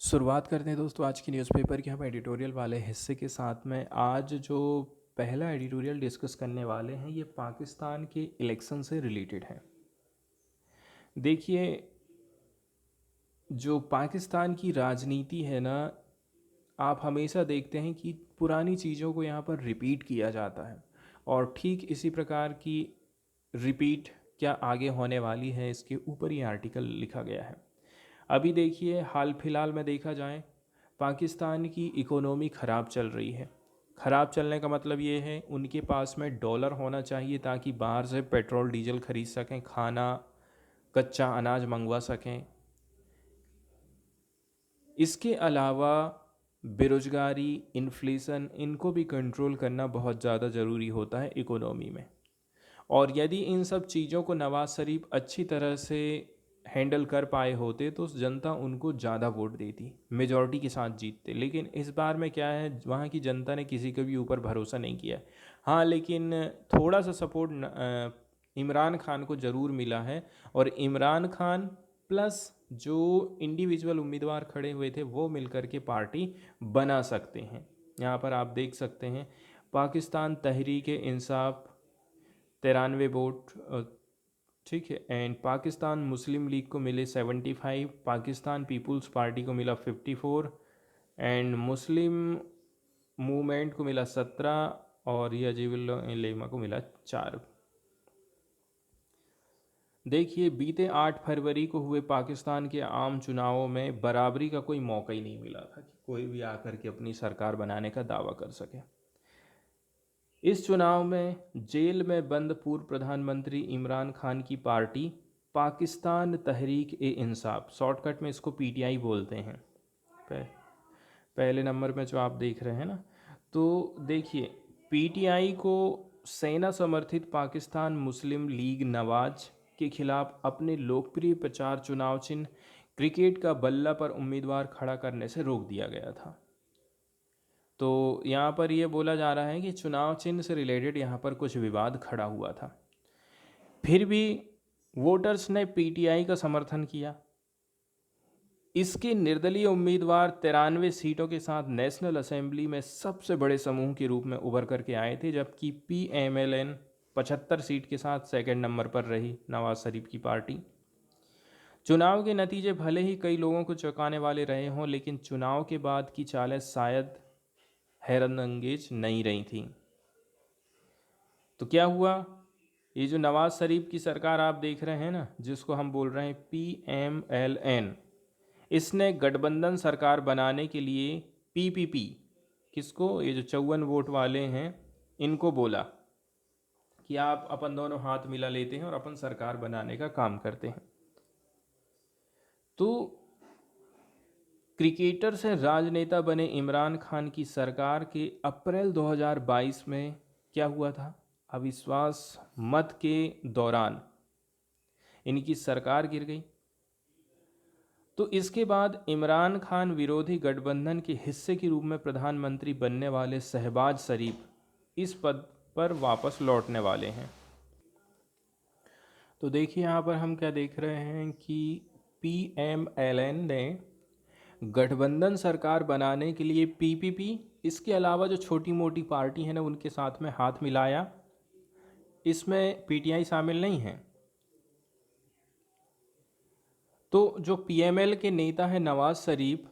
शुरुआत करते हैं दोस्तों आज की न्यूज़पेपर के हम एडिटोरियल वाले हिस्से के साथ में। आज जो पहला एडिटोरियल डिस्कस करने वाले हैं ये पाकिस्तान के इलेक्शन से रिलेटेड है। देखिए, जो पाकिस्तान की राजनीति है ना, आप हमेशा देखते हैं कि पुरानी चीज़ों को यहाँ पर रिपीट किया जाता है और ठीक इसी प्रकार की रिपीट क्या आगे होने वाली है इसके ऊपर ये आर्टिकल लिखा गया है। अभी देखिए, हाल फिलहाल में देखा जाए पाकिस्तान की इकोनॉमी ख़राब चल रही है। ख़राब चलने का मतलब ये है उनके पास में डॉलर होना चाहिए ताकि बाहर से पेट्रोल डीजल खरीद सकें, खाना कच्चा अनाज मंगवा सकें। इसके अलावा बेरोज़गारी, इन्फ्लेशन, इनको भी कंट्रोल करना बहुत ज़्यादा ज़रूरी होता है इकोनॉमी में। और यदि इन सब चीज़ों को नवाज़ शरीफ अच्छी तरह से हैंडल कर पाए होते तो जनता उनको ज़्यादा वोट देती, मेजॉरिटी के साथ जीतते। लेकिन इस बार में क्या है, वहाँ की जनता ने किसी के भी ऊपर भरोसा नहीं किया। हाँ, लेकिन थोड़ा सा सपोर्ट इमरान खान को ज़रूर मिला है। और इमरान खान प्लस जो इंडिविजुअल उम्मीदवार खड़े हुए थे वो मिलकर के पार्टी बना सकते हैं। यहाँ पर आप देख सकते हैं पाकिस्तान तहरीक इंसाफ 93 वोट, ठीक है। एंड पाकिस्तान मुस्लिम लीग को मिले 75, पाकिस्तान पीपुल्स पार्टी को मिला 54 एंड मुस्लिम मूवमेंट को मिला 17 और ये अजीबुल लेमा को मिला 4। देखिए, बीते 8 फरवरी को हुए पाकिस्तान के आम चुनावों में बराबरी का कोई मौका ही नहीं मिला था कि कोई भी आकर के अपनी सरकार बनाने का दावा कर सके। इस चुनाव में जेल में बंद पूर्व प्रधानमंत्री इमरान खान की पार्टी पाकिस्तान तहरीक ए इंसाफ, शॉर्टकट में इसको पीटीआई बोलते हैं, पहले नंबर में जो आप देख रहे हैं ना, तो देखिए पीटीआई को सेना समर्थित पाकिस्तान मुस्लिम लीग नवाज के खिलाफ अपने लोकप्रिय प्रचार चुनाव चिन्ह क्रिकेट का बल्ला पर उम्मीदवार खड़ा करने से रोक दिया गया था। तो यहाँ पर ये बोला जा रहा है कि चुनाव चिन्ह से रिलेटेड यहाँ पर कुछ विवाद खड़ा हुआ था। फिर भी वोटर्स ने पीटीआई का समर्थन किया। इसके निर्दलीय उम्मीदवार 93 सीटों के साथ नेशनल असेंबली में सबसे बड़े समूह के रूप में उभर करके आए थे, जबकि पीएमएलएन 75 सीट के साथ सेकंड नंबर पर रही, नवाज शरीफ की पार्टी। चुनाव के नतीजे भले ही कई लोगों को चौंकाने वाले रहे हों, लेकिन चुनाव के बाद की चालें शायद हैरतअंगेज नहीं रही थी। तो क्या हुआ, ये जो नवाज शरीफ की सरकार आप देख रहे हैं ना, जिसको हम बोल रहे हैं पीएमएलएन, इसने गठबंधन सरकार बनाने के लिए पीपीपी, किसको, ये जो 54 वोट वाले हैं, इनको बोला कि आप अपन दोनों हाथ मिला लेते हैं और अपन सरकार बनाने का काम करते हैं। तो क्रिकेटर से राजनेता बने इमरान खान की सरकार के अप्रैल 2022 में क्या हुआ था, अविश्वास मत के दौरान इनकी सरकार गिर गई। तो इसके बाद इमरान खान विरोधी गठबंधन के हिस्से के रूप में प्रधानमंत्री बनने वाले शहबाज शरीफ इस पद पर वापस लौटने वाले हैं। तो देखिए यहाँ पर हम क्या देख रहे हैं कि पीएमएलएन ने गठबंधन सरकार बनाने के लिए पीपीपी, इसके अलावा जो छोटी मोटी पार्टी है ना उनके साथ में हाथ मिलाया। इसमें पीटीआई शामिल नहीं है। तो जो पीएमएल के नेता है नवाज शरीफ,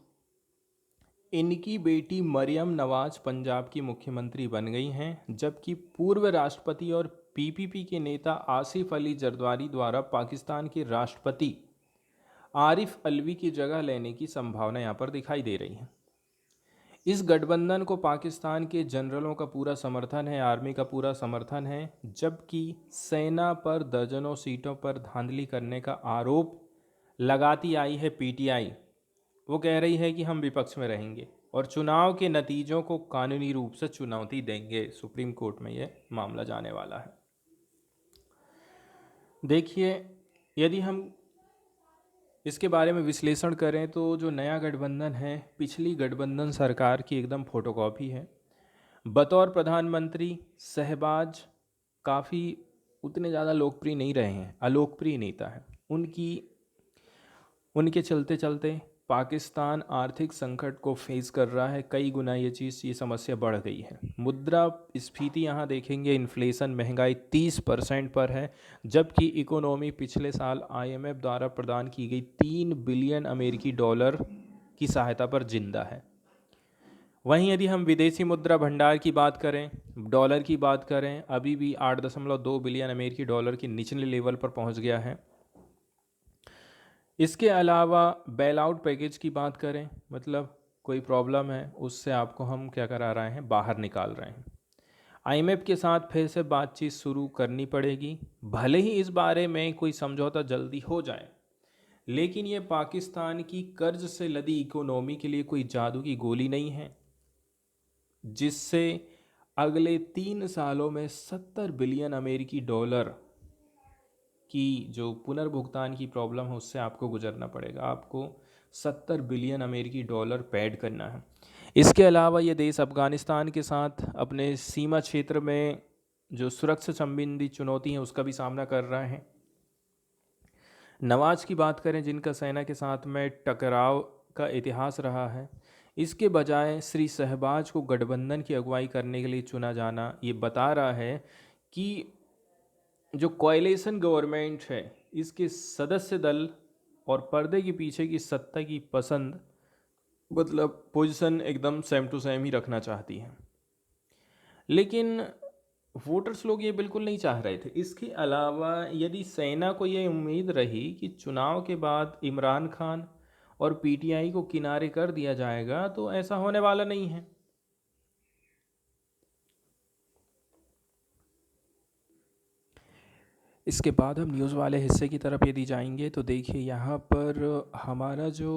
इनकी बेटी मरियम नवाज पंजाब की मुख्यमंत्री बन गई हैं, जबकि पूर्व राष्ट्रपति और पीपीपी के नेता आसिफ अली जरदारी द्वारा पाकिस्तान के राष्ट्रपति आरिफ अलवी की जगह लेने की संभावना यहाँ पर दिखाई दे रही है। इस गठबंधन को पाकिस्तान के जनरलों का पूरा समर्थन है, आर्मी का पूरा समर्थन है, जबकि सेना पर दर्जनों सीटों पर धांधली करने का आरोप लगाती आई है पीटीआई। वो कह रही है कि हम विपक्ष में रहेंगे और चुनाव के नतीजों को कानूनी रूप से चुनौती देंगे। सुप्रीम कोर्ट में ये मामला जाने वाला है। देखिए, यदि हम इसके बारे में विश्लेषण करें तो जो नया गठबंधन है पिछली गठबंधन सरकार की एकदम फोटोकॉपी है। बतौर प्रधानमंत्री शहबाज काफ़ी उतने ज़्यादा लोकप्रिय नहीं रहे हैं, अलोकप्रिय नेता हैं। उनके चलते चलते पाकिस्तान आर्थिक संकट को फेस कर रहा है, कई गुना ये समस्या बढ़ गई है। मुद्रा स्फीति यहाँ देखेंगे, इन्फ्लेशन महंगाई 30% पर है, जबकि इकोनॉमी पिछले साल आईएमएफ द्वारा प्रदान की गई 3 बिलियन अमेरिकी डॉलर की सहायता पर जिंदा है। वहीं यदि हम विदेशी मुद्रा भंडार की बात करें, डॉलर की बात करें, अभी भी 8.2 बिलियन अमेरिकी डॉलर की निचले लेवल पर पहुंच गया है। इसके अलावा बेल आउट पैकेज की बात करें, मतलब कोई प्रॉब्लम है उससे आपको हम क्या करा रहे हैं, बाहर निकाल रहे हैं। आईएमएफ के साथ फिर से बातचीत शुरू करनी पड़ेगी, भले ही इस बारे में कोई समझौता जल्दी हो जाए, लेकिन ये पाकिस्तान की कर्ज से लदी इकोनॉमी के लिए कोई जादू की गोली नहीं है, जिससे अगले 3 सालों में 70 बिलियन अमेरिकी डॉलर की जो पुनर्भुगतान की प्रॉब्लम है उससे आपको गुजरना पड़ेगा। आपको 70 बिलियन अमेरिकी डॉलर पेड करना है। इसके अलावा ये देश अफ़गानिस्तान के साथ अपने सीमा क्षेत्र में जो सुरक्षा संबंधी चुनौती है उसका भी सामना कर रहे हैं। नवाज की बात करें, जिनका सेना के साथ में टकराव का इतिहास रहा है, इसके बजाय श्री शहबाज को गठबंधन की अगुवाई करने के लिए चुना जाना ये बता रहा है कि जो कोएलिशन गवर्नमेंट है इसके सदस्य दल और पर्दे के पीछे की सत्ता की पसंद, मतलब पोजीशन एकदम सेम टू सेम ही रखना चाहती है। लेकिन वोटर्स लोग ये बिल्कुल नहीं चाह रहे थे। इसके अलावा यदि सेना को ये उम्मीद रही कि चुनाव के बाद इमरान खान और पीटीआई को किनारे कर दिया जाएगा, तो ऐसा होने वाला नहीं है। इसके बाद हम न्यूज़ वाले हिस्से की तरफ यदि जाएंगे तो देखिए यहाँ पर हमारा जो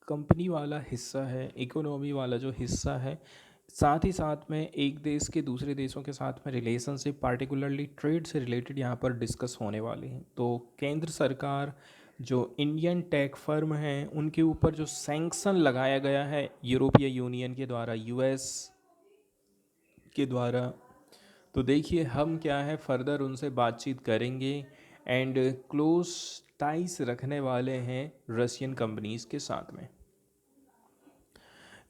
कंपनी वाला हिस्सा है, इकोनॉमी वाला जो हिस्सा है, साथ ही साथ में एक देश के दूसरे देशों के साथ में रिलेशनशिप, पार्टिकुलरली ट्रेड से रिलेटेड यहाँ पर डिस्कस होने वाले हैं। तो केंद्र सरकार जो इंडियन टेक फर्म हैं उनके ऊपर जो सैंक्शन लगाया गया है यूरोपीय यूनियन के द्वारा, यूएस के द्वारा, तो देखिए हम क्या है फर्दर उनसे बातचीत करेंगे एंड क्लोज टाइज रखने वाले हैं रशियन कंपनीज के साथ में।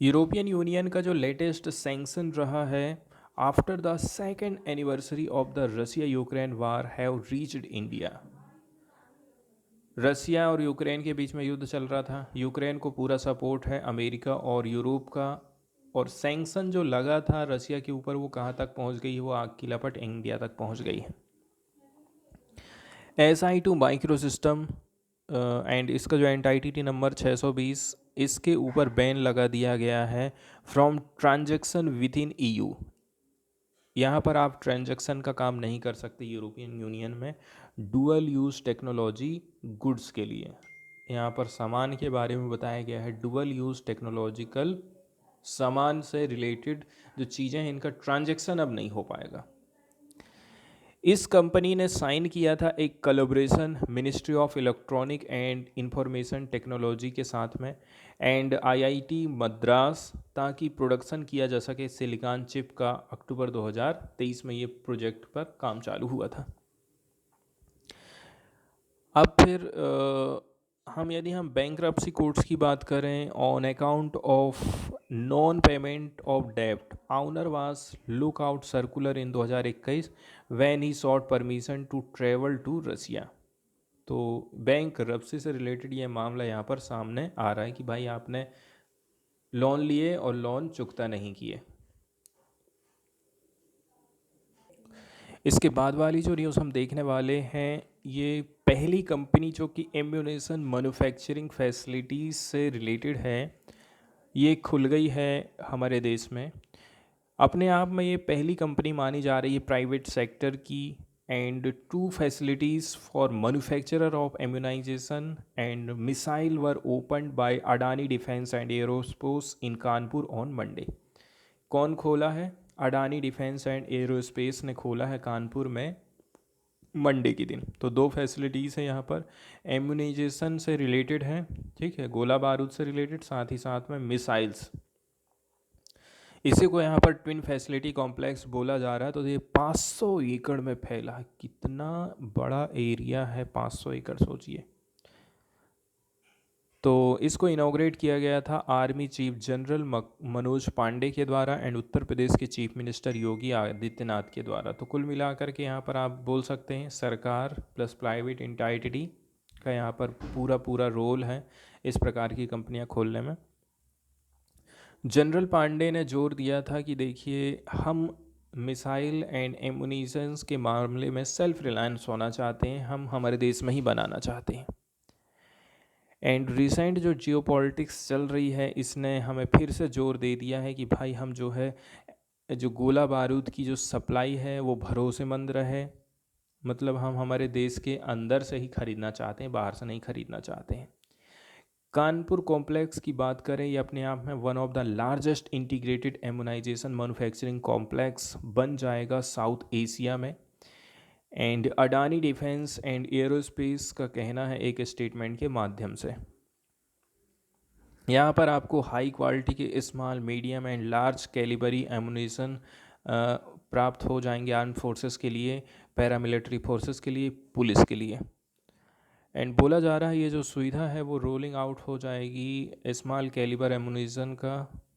यूरोपियन यूनियन का जो लेटेस्ट सैंक्शन रहा है, after the second anniversary of the Russia Ukraine war have reached India. Russia और यूक्रेन के बीच में युद्ध चल रहा था, यूक्रेन को पूरा सपोर्ट है अमेरिका और यूरोप का, और सैंक्शन जो लगा था रशिया के ऊपर वो कहाँ तक पहुँच गई है, वो आग की लपट इंडिया तक पहुँच गई है। SI2 माइक्रो सिस्टम एंड इसका जो एंटाइटी नंबर 620, इसके ऊपर बैन लगा दिया गया है from transaction with in EU। यहाँ पर आप ट्रांजैक्शन का काम नहीं कर सकते यूरोपियन यूनियन में डुअल यूज़ टेक्नोलॉजी गुड्स के लिए। यहाँ पर सामान के बारे में बताया गया है, डुअल यूज़ टेक्नोलॉजिकल सामान से रिलेटेड जो चीज़ें हैं इनका ट्रांजैक्शन अब नहीं हो पाएगा। इस कंपनी ने साइन किया था एक collaboration ministry of electronic and information technology के साथ में एंड IIT मद्रास, ताकि प्रोडक्शन किया जा सके सिलिकॉन चिप का। अक्टूबर 2023 में ये प्रोजेक्ट पर काम चालू हुआ था। अब फिर हम यदि हम बैंक्रप्सी कोर्ट्स की बात करें, on account of non payment of डेब्ट honour was look out circular in 2021 when he sought permission to travel to Russia. तो बैंक्रप्सी से रिलेटेड ये मामला यहाँ पर सामने आ रहा है कि भाई आपने लोन लिए और लोन चुकता नहीं किए। इसके बाद वाली जो न्यूज़ हम देखने वाले हैं, ये पहली कंपनी जो कि एम्यूनेशन मैन्युफैक्चरिंग फैसिलिटीज़ से रिलेटेड है, ये खुल गई है हमारे देश में। अपने आप में ये पहली कंपनी मानी जा रही है प्राइवेट सेक्टर की। And 2 facilities for manufacturer of immunisation and missile were opened by Adani defence and aerospace in Kanpur on Monday. कौन खोला है? अडानी डिफेंस एंड एरोस्पेस ने खोला है कानपुर में मंडे के दिन। तो 2 फैसिलिटीज़ हैं यहाँ पर, एम्यूनाइजेशन से रिलेटेड है, ठीक है, गोला बारूद से रिलेटेड, साथ ही साथ में मिसाइल्स। इसी को यहाँ पर ट्विन फैसिलिटी कॉम्प्लेक्स बोला जा रहा है। तो ये 500 एकड़ में फैला है, कितना बड़ा एरिया है 500 एकड़, सोचिए। तो इसको इनॉग्रेट किया गया था army chief general Manoj Pande के द्वारा एंड उत्तर प्रदेश के चीफ मिनिस्टर योगी आदित्यनाथ के द्वारा। तो कुल मिलाकर के यहाँ पर आप बोल सकते हैं सरकार प्लस प्राइवेट एंटाइटी का यहाँ पर पूरा पूरा रोल है इस प्रकार की कंपनियाँ खोलने में। जनरल पांडे ने जोर दिया था कि देखिए हम मिसाइल एंड एमुनिशंस के मामले में सेल्फ रिलायंस होना चाहते हैं, हम हमारे देश में ही बनाना चाहते हैं। एंड रिसेंट जो जियोपॉलिटिक्स चल रही है इसने हमें फिर से जोर दे दिया है कि भाई हम जो है जो गोला बारूद की जो सप्लाई है वो भरोसेमंद रहे, मतलब हम हमारे देश के अंदर से ही खरीदना चाहते हैं, बाहर से नहीं खरीदना चाहते हैं। कानपुर कॉम्प्लेक्स की बात करें, ये अपने आप में one of the largest integrated ammunition manufacturing complex बन जाएगा साउथ एशिया में। And Adani defence and aerospace का कहना है एक स्टेटमेंट के माध्यम से यहाँ पर आपको हाई क्वालिटी के small medium and large Calibri ammunition प्राप्त हो जाएंगे आर्म फोर्सेस के लिए, पैरामिलिट्री फोर्सेस के लिए, पुलिस के लिए। एंड बोला जा रहा है ये जो सुविधा है वो रोलिंग आउट हो जाएगी स्मॉल कैलिबर एमुनेशन का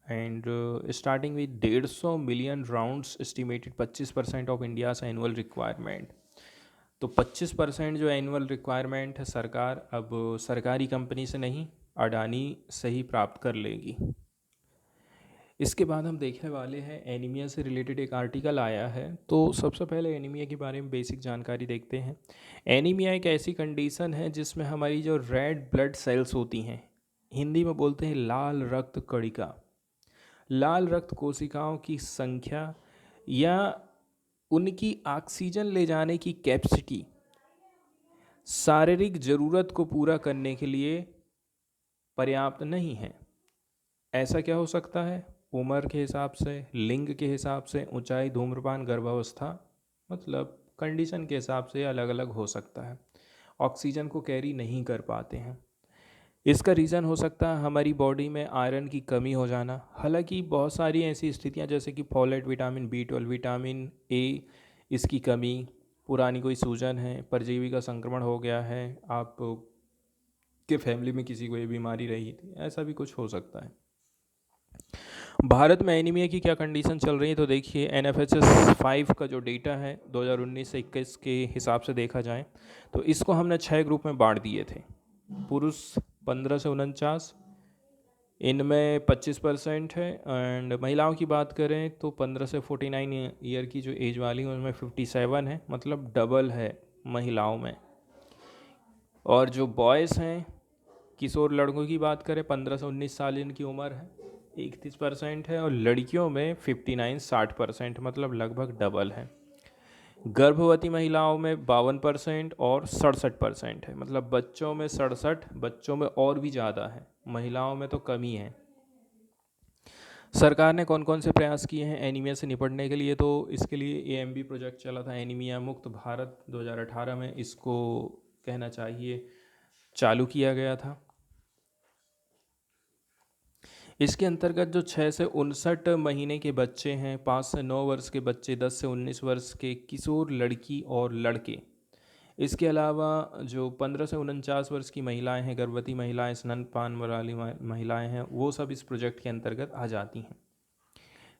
and starting with 150 million rounds estimated 25% of India's annual requirement. तो 25% जो एनुअल रिक्वायरमेंट है सरकार अब सरकारी कंपनी से नहीं अडानी से ही प्राप्त कर लेगी। इसके बाद हम देखने वाले हैं एनीमिया से रिलेटेड एक आर्टिकल आया है। तो सबसे पहले एनीमिया के बारे में बेसिक जानकारी देखते हैं। एनीमिया एक ऐसी कंडीशन है जिसमें हमारी जो रेड ब्लड सेल्स होती हैं, हिंदी में बोलते हैं लाल रक्त कणिका, लाल रक्त कोशिकाओं की संख्या या उनकी ऑक्सीजन ले जाने की कैपेसिटी शारीरिक ज़रूरत को पूरा करने के लिए पर्याप्त नहीं है। ऐसा क्या हो सकता है? उम्र के हिसाब से, लिंग के हिसाब से, ऊंचाई, धूम्रपान, गर्भावस्था, मतलब कंडीशन के हिसाब से अलग अलग हो सकता है। ऑक्सीजन को कैरी नहीं कर पाते हैं। इसका रीज़न हो सकता है हमारी बॉडी में आयरन की कमी हो जाना। हालांकि बहुत सारी ऐसी स्थितियां जैसे कि folate, vitamin B12, vitamin A इसकी कमी, पुरानी कोई सूजन है, परजीवी का संक्रमण हो गया है, आप के फैमिली में किसी को ये बीमारी रही थी, ऐसा भी कुछ हो सकता है। भारत में एनीमिया की क्या कंडीशन चल रही है? तो देखिए NFHS 5 का जो डेटा है 2019 से 21 के हिसाब से देखा जाए तो इसको हमने 6 ग्रुप में बांट दिए थे। पुरुष 15 से 49, इनमें 25% है। एंड महिलाओं की बात करें तो 15 से 49 ईयर की जो एज वाली है उसमें 57 है, मतलब डबल है महिलाओं में। और जो बॉयज़ हैं, किशोर लड़कों की बात करें 15 से 19 साल इनकी उम्र है, 31% है। और लड़कियों में 59-60%, मतलब लगभग डबल है। गर्भवती महिलाओं में 52% और 67% है, मतलब बच्चों में 67, बच्चों में और भी ज़्यादा है, महिलाओं में तो कम ही है। सरकार ने कौन कौन से प्रयास किए हैं एनीमिया से निपटने के लिए? तो इसके लिए AMB प्रोजेक्ट चला था, एनीमिया मुक्त भारत 2018 में इसको कहना चाहिए चालू किया गया था। इसके अंतर्गत जो 6 से 59 महीने के बच्चे हैं, 5 से 9 वर्ष के बच्चे, 10 से 19 वर्ष के किशोर लड़की और लड़के, इसके अलावा जो 15 से 49 वर्ष की महिलाएं हैं, गर्भवती महिलाएं, स्तनपान वाली महिलाएं हैं, वो सब इस प्रोजेक्ट के अंतर्गत आ जाती हैं।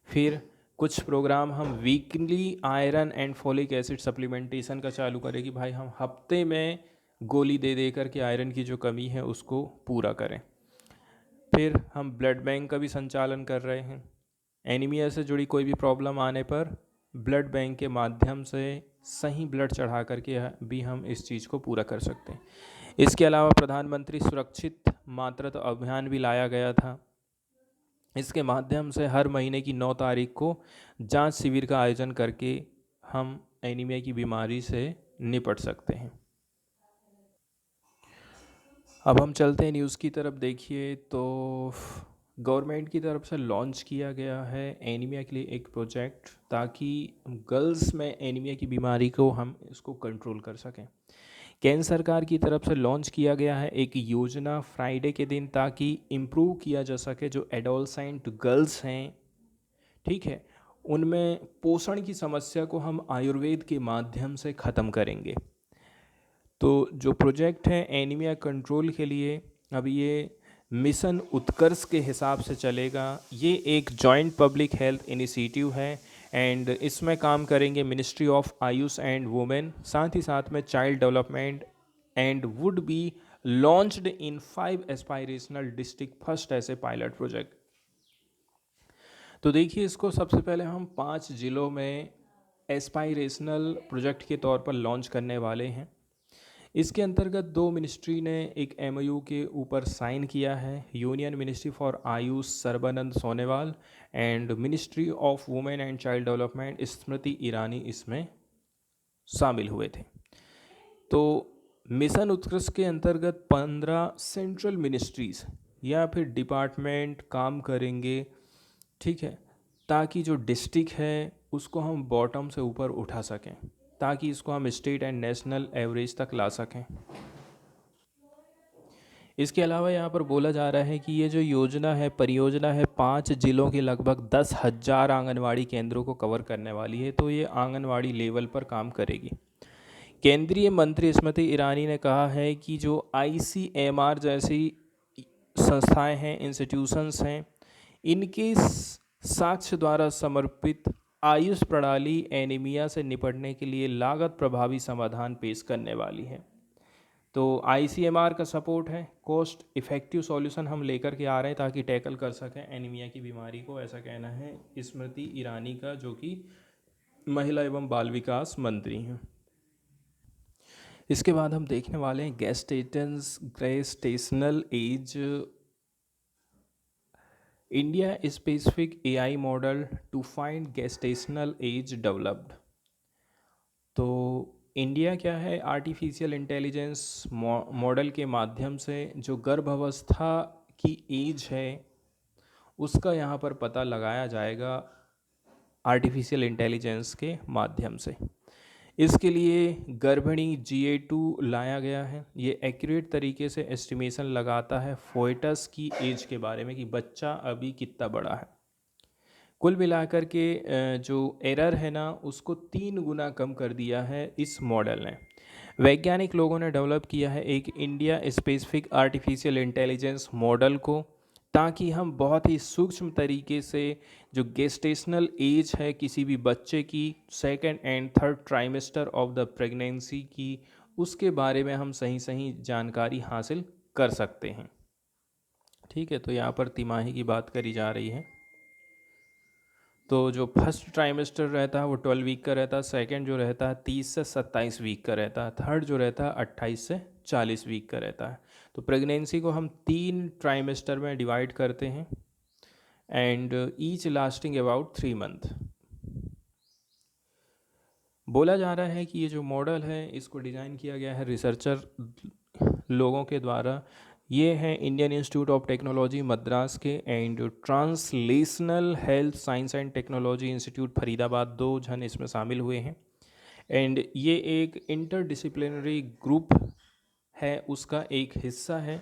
फिर कुछ प्रोग्राम हम weekly iron and folic acid supplementation का चालू करें कि भाई हम हफ्ते में गोली दे दे करके आयरन की जो कमी है उसको पूरा करें। फिर हम ब्लड बैंक का भी संचालन कर रहे हैं। एनीमिया से जुड़ी कोई भी प्रॉब्लम आने पर ब्लड बैंक के माध्यम से सही ब्लड चढ़ा करके भी हम इस चीज़ को पूरा कर सकते हैं। इसके अलावा प्रधानमंत्री सुरक्षित मातृत्व अभियान भी लाया गया था। इसके माध्यम से हर महीने की 9 तारीख को जांच शिविर का आयोजन करके हम एनीमिया की बीमारी से निपट सकते हैं। अब हम चलते हैं न्यूज़ की तरफ। देखिए तो गवर्नमेंट की तरफ से लॉन्च किया गया है एनीमिया के लिए एक प्रोजेक्ट, ताकि गर्ल्स में एनीमिया की बीमारी को हम इसको कंट्रोल कर सकें। केंद्र सरकार की तरफ से लॉन्च किया गया है एक योजना फ्राइडे के दिन, ताकि इम्प्रूव किया जा सके जो एडोलसेंट गर्ल्स हैं, ठीक है, उनमें पोषण की समस्या को हम आयुर्वेद के माध्यम से ख़त्म करेंगे। तो जो प्रोजेक्ट है एनीमिया कंट्रोल के लिए, अब ये मिशन उत्कर्ष के हिसाब से चलेगा। ये एक जॉइंट पब्लिक हेल्थ इनिशिएटिव है एंड इसमें काम करेंगे ministry of Ayush and women, साथ ही साथ में child development, and would be launched in 5 aspirational district first ऐसे पायलट प्रोजेक्ट। तो देखिए, इसको सबसे पहले हम 5 जिलों में एस्पायरेशनल प्रोजेक्ट के तौर पर लॉन्च करने वाले हैं। इसके अंतर्गत 2 मिनिस्ट्री ने एक एमओयू के ऊपर साइन किया है। Union ministry for Ayush Sarbananda Sonowal and ministry of women and child development Smriti Irani इसमें शामिल हुए थे। तो मिशन उत्कृष्ट के अंतर्गत 15 सेंट्रल मिनिस्ट्रीज या फिर डिपार्टमेंट काम करेंगे, ठीक है, ताकि जो डिस्ट्रिक्ट है उसको हम बॉटम से ऊपर उठा सकें, ताकि इसको हम स्टेट एंड नेशनल एवरेज तक ला सकें। इसके अलावा यहाँ पर बोला जा रहा है कि ये जो योजना है, परियोजना है, 5 जिलों के लगभग 10,000 आंगनवाड़ी केंद्रों को कवर करने वाली है। तो ये आंगनवाड़ी लेवल पर काम करेगी। केंद्रीय मंत्री स्मृति ईरानी ने कहा है कि जो ICMR जैसी संस्थाएं हैं, इंस्टीट्यूशंस हैं, इनके साक्ष्य द्वारा समर्पित आयुष प्रणाली एनीमिया से निपटने के लिए लागत प्रभावी समाधान पेश करने वाली है। तो ICMR का सपोर्ट है, कॉस्ट इफ़ेक्टिव सॉल्यूशन हम लेकर के आ रहे हैं ताकि टैकल कर सकें एनीमिया की बीमारी को, ऐसा कहना है स्मृति ईरानी का, जो कि महिला एवं बाल विकास मंत्री हैं। इसके बाद हम देखने वाले हैं gestational age India specific AI model to find gestational age developed. तो इंडिया क्या है, आर्टिफिशियल इंटेलिजेंस मॉडल के माध्यम से जो गर्भावस्था की एज है उसका यहाँ पर पता लगाया जाएगा आर्टिफिशियल इंटेलिजेंस के माध्यम से। इसके लिए गर्भिणी GA2 लाया गया है। ये एक्यूरेट तरीके से एस्टिमेशन लगाता है फोएटस की एज के बारे में कि बच्चा अभी कितना बड़ा है। कुल मिलाकर के जो एरर है ना, उसको 3 गुना कम कर दिया है इस मॉडल ने। वैज्ञानिक लोगों ने डेवलप किया है एक India specific artificial intelligence model को, ताकि हम बहुत ही सूक्ष्म तरीके से जो गेस्टेशनल एज है किसी भी बच्चे की, second and third trimester of the pregnancy की, उसके बारे में हम सही सही जानकारी हासिल कर सकते हैं। ठीक है, तो यहाँ पर तिमाही की बात करी जा रही है। तो जो फर्स्ट ट्राइमेस्टर रहता है वो 12 वीक का रहता है, सेकंड जो रहता है 30 से 27 वीक का रहता है, थर्ड जो रहता है 28 से 40 वीक का रहता है। तो प्रेगनेंसी को हम 3 ट्राइमेस्टर में डिवाइड करते हैं and each lasting about 3 month. बोला जा रहा है कि ये जो मॉडल है इसको डिज़ाइन किया गया है रिसर्चर लोगों के द्वारा। ये हैं Indian institute of technology Madras के and translational health science and technology institute Faridabad, 2 जन इसमें शामिल हुए हैं। एंड ये एक इंटरडिसिप्लिनरी ग्रुप है, उसका एक हिस्सा है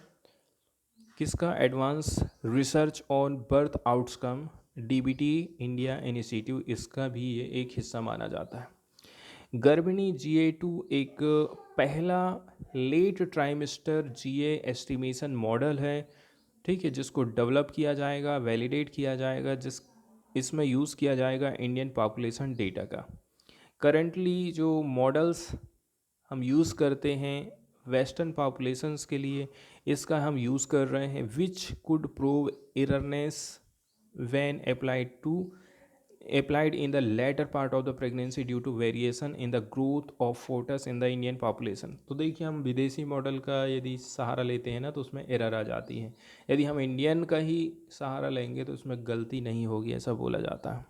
किसका, advance research on birth outcome DBT India initiative, इसका भी ये एक हिस्सा माना जाता है। गर्भिणी GA2 एक पहला late trimester GA estimation model है, ठीक है, जिसको डेवलप किया जाएगा, वैलिडेट किया जाएगा, इसमें यूज़ किया जाएगा इंडियन पॉपुलेशन डेटा का। करंटली जो मॉडल्स हम यूज़ करते हैं वेस्टर्न पॉपुलेशंस के लिए, इसका हम यूज़ कर रहे हैं which could prove erroneous when applied in the latter part of the pregnancy due to variation in the growth of fetus in the Indian population। तो देखिए, हम विदेशी मॉडल का यदि सहारा लेते हैं ना तो उसमें एरर आ जाती है, यदि हम इंडियन का ही सहारा लेंगे तो उसमें गलती नहीं होगी, ऐसा बोला जाता है।